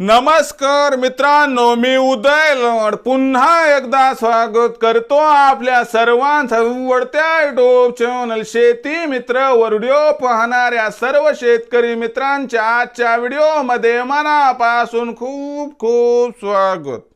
नमस्कार मित्रांनो, मी उदय लड पुन्हा एकदा स्वागत करतो आपल्या सर्वांचं आवडत्या युट्यूब चॅनल शेती मित्र वर व्हिडिओ पाहणाऱ्या सर्व शेतकरी मित्रांच्या आजच्या व्हिडिओमध्ये मनापासून खूप खूप स्वागत।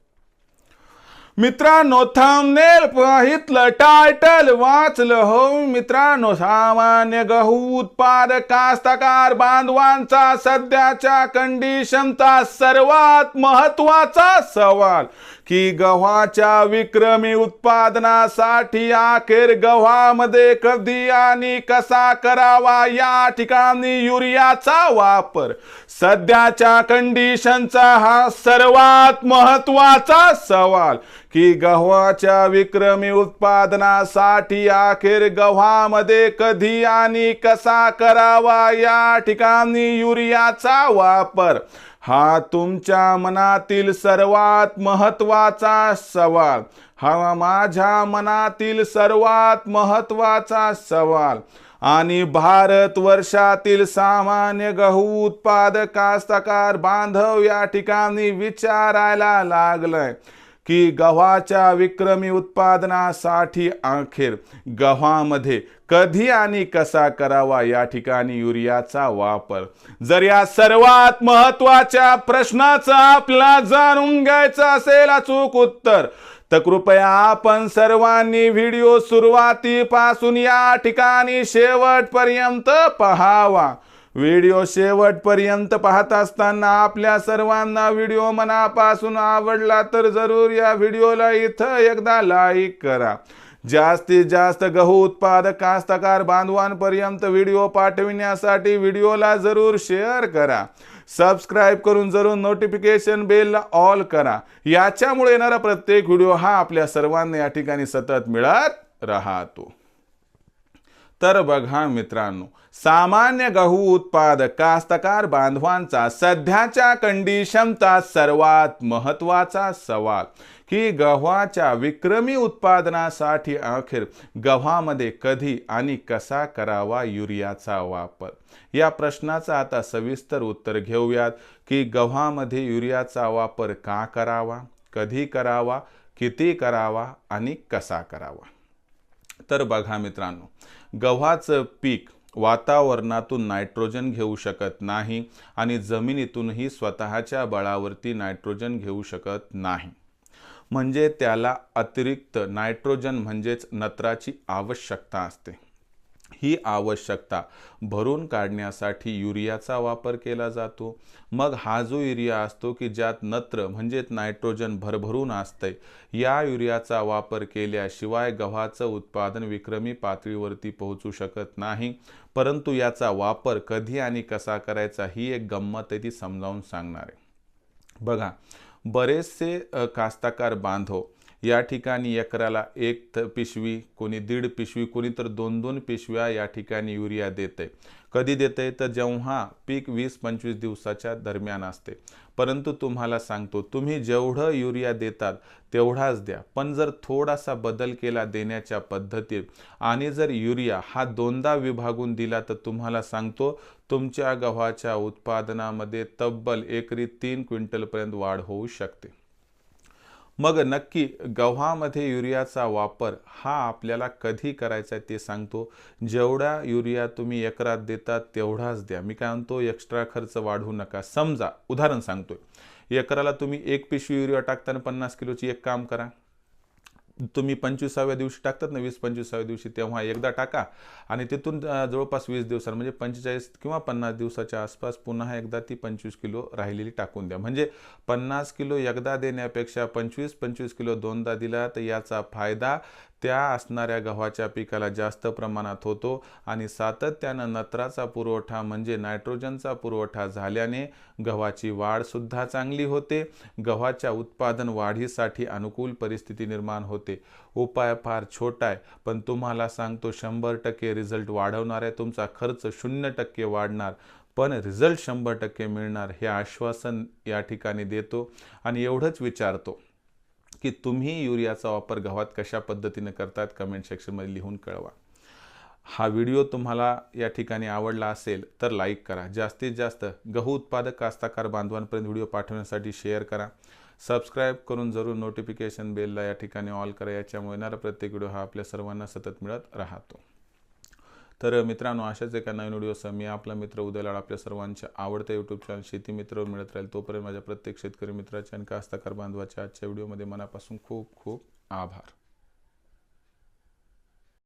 मित्रांनो, थंबनेल पाहितलं, टायटल वाचलं हो मित्रांनो, सामान्य गहू उत्पादक कास्तकार बांधवांचा सध्याच्या कंडिशनचा सर्वात महत्वाचा सवाल की गव्हाच्या विक्रमी उत्पादनासाठी अखेर गव्हामध्ये कधी आणि कसा करावा। या ठिकाणी युरियाचा वापर सध्याच्या कंडिशनचा हा सर्वात महत्वाचा सवाल की गव्हाच्या विक्रमी उत्पादनासाठी अखेर गव्हामध्ये कधी आणि कसा करावा। या ठिकाणी युरियाचा वापर हा तुमच्या मनातील सर्वात महत्वाचा सवाल, हा माझ्या मनातील सर्वात महत्वाचा सवाल। आणि भारत वर्षातील सामान्य गहू उत्पादक कास्तकार बांधव या ठिकाणी विचारायला लागलाय की गव्हाच्या विक्रमी उत्पादनासाठी अखेर गव्हामध्ये कधी आणि कसा करावा। या ठिकाणी युरियाचा वापर। जर या सर्वात महत्वाच्या प्रश्नाचं आपल्याला जाणून घ्यायचं असेल अचूक उत्तर, तर कृपया आपण सर्वांनी व्हिडिओ सुरुवातीपासून या ठिकाणी शेवटपर्यंत पाहावा। व्हिडिओ शेवटपर्यंत पाहत असताना आपल्या सर्वांना व्हिडिओ मनापासून आवडला तर जरूर या व्हिडिओला इथं एकदा लाईक करा। जास्तीत जास्त गहू उत्पादक कास्तकार बांधवांपर्यंत व्हिडिओ पाठविण्यासाठी व्हिडिओला जरूर शेअर करा। सबस्क्राइब करून जरूर नोटिफिकेशन बेलला ऑल करा। याच्यामुळे येणारा प्रत्येक व्हिडिओ हा आपल्या सर्वांना या ठिकाणी सतत मिळत राहतो। तर बघा मित्रांनो, सामान्य गहू उत्पादक कास्तकार बांधवांचा सध्याच्या कंडिशनचा सर्वात महत्वाचा सवाल की गव्हाच्या विक्रमी उत्पादनासाठी अखेर गव्हामध्ये कधी आणि कसा करावा युरियाचा वापर। या प्रश्नाचं आता सविस्तर उत्तर घेऊयात की गव्हामध्ये युरियाचा वापर का करावा, कधी करावा, किती करावा आणि कसा करावा। तर बघा मित्रांनो, गव्हाचं पीक वातावरणातून नायट्रोजन घेऊ शकत नाही आणि जमिनीतूनही स्वतःच्या बळावरती नायट्रोजन घेऊ शकत नाही, म्हणजे त्याला अतिरिक्त नायट्रोजन म्हणजेच नत्राची आवश्यकता असते। ही आवश्यकता भरून काढण्यासाठी युरियाचा वापर केला जातो। मग हा जो युरिया असतो की ज्यात नत्र म्हणजेच नायट्रोजन भरभरून असते, या युरियाचा वापर केल्याशिवाय गव्हाचं उत्पादन विक्रमी पातळीवरती पोहोचू शकत नाही। परंतु याचा वापर कधी आणि कसा करायचा ही एक गंमत आहे, ती समजावून सांगणार आहे। बघा, बरेचसे कास्तकार बांधव या ठिकाणी एकराला एक पिशवी, कोणी 1.5 पिशवी, कोणी तर 2-2 पिशव्या या ठिकाणी युरिया देते। कधी देते तर जेव्हा पीक 20-25 दिवसाच्या दरम्यान असते। परंतु तुम्हाला सांगतो, तुम्ही जेवढं युरिया देतात तेवढाच द्या, पण जर थोडासा बदल केला देण्याच्या पद्धतीत आणि जर युरिया हा 2दा विभागून दिला तर तुम्हाला सांगतो तुमच्या गव्हाच्या उत्पादनामध्ये तब्बल एकरी 3 क्विंटलपर्यंत वाढ होऊ शकते। मग नक्की गव्हामध्ये युरियाचा वापर हा आपल्याला कधी करायचा आहे ते सांगतो। जेवढा युरिया तुम्ही एकरात देतात तेवढाच द्या। मी काय म्हणतो, एक्स्ट्रा खर्च वाढवू नका। समजा उदाहरण सांगतोय, एकराला तुम्ही 1 पिशवी युरिया टाकताना 50 किलोची, एक काम करा, तुम्ही 25व्या दिवशी टाकतात ना, 20-25व्या दिवशी, तेव्हा एकदा टाका आणि तिथून जवळपास 20 दिवसांनी म्हणजे 45 किंवा 50 दिवसाच्या आसपास पुन्हा एकदा ती 25 किलो राहिलेली टाकून द्या। म्हणजे 50 किलो एकदा देण्यापेक्षा 25-25 किलो 2दा दिला तर याचा फायदा त्या असणाऱ्या गव्हाच्या पिकाला जास्त प्रमाणात होतो आणि सातत्यानं नत्राचा पुरवठा म्हणजे नायट्रोजनचा पुरवठा झाल्याने गव्हाची वाढ सुद्धा चांगली होते। गव्हाच्या उत्पादन वाढीसाठी अनुकूल परिस्थिती निर्माण होते। उपाय फार छोटा आहे, पण तुम्हाला सांगतो 100% रिझल्ट वाढवणार आहे। तुमचा खर्च 0% वाढणार, पण रिझल्ट 100% मिळणार हे आश्वासन या ठिकाणी देतो। आणि एवढंच विचारतो की तुम्ही युरियाचा वापर गव्हात कशा पद्धतीने करतात कमेंट सेक्शनमध्ये लिहून कळवा। हा व्हिडिओ तुम्हाला या ठिकाणी आवडला असेल तर लाईक करा. जास्तीत जास्त गहू उत्पादक कास्तकार बांधवांपर्यंत व्हिडिओ पाठवण्यासाठी शेअर करा. सबस्क्राईब करून जरूर नोटिफिकेशन बेलला या ठिकाणी ऑल करा. याच्यामुळे येणारा प्रत्येक व्हिडिओ हा आपल्या सर्वांना सतत मिळत राहतो. तर मित्रांनो, अशाच एका नवीन व्हिडिओसह मी आपला मित्र उदय लाड आपल्या सर्वांच्या आवडत्या यूट्यूब चॅनल शेती मित्रवर मिळत राहील. तोपर्यंत माझ्या प्रत्येक शेतकरी मित्राच्या आणि कास्तकार बांधवाच्या आजच्या व्हिडिओमध्ये मनापासून खूप खूप आभार.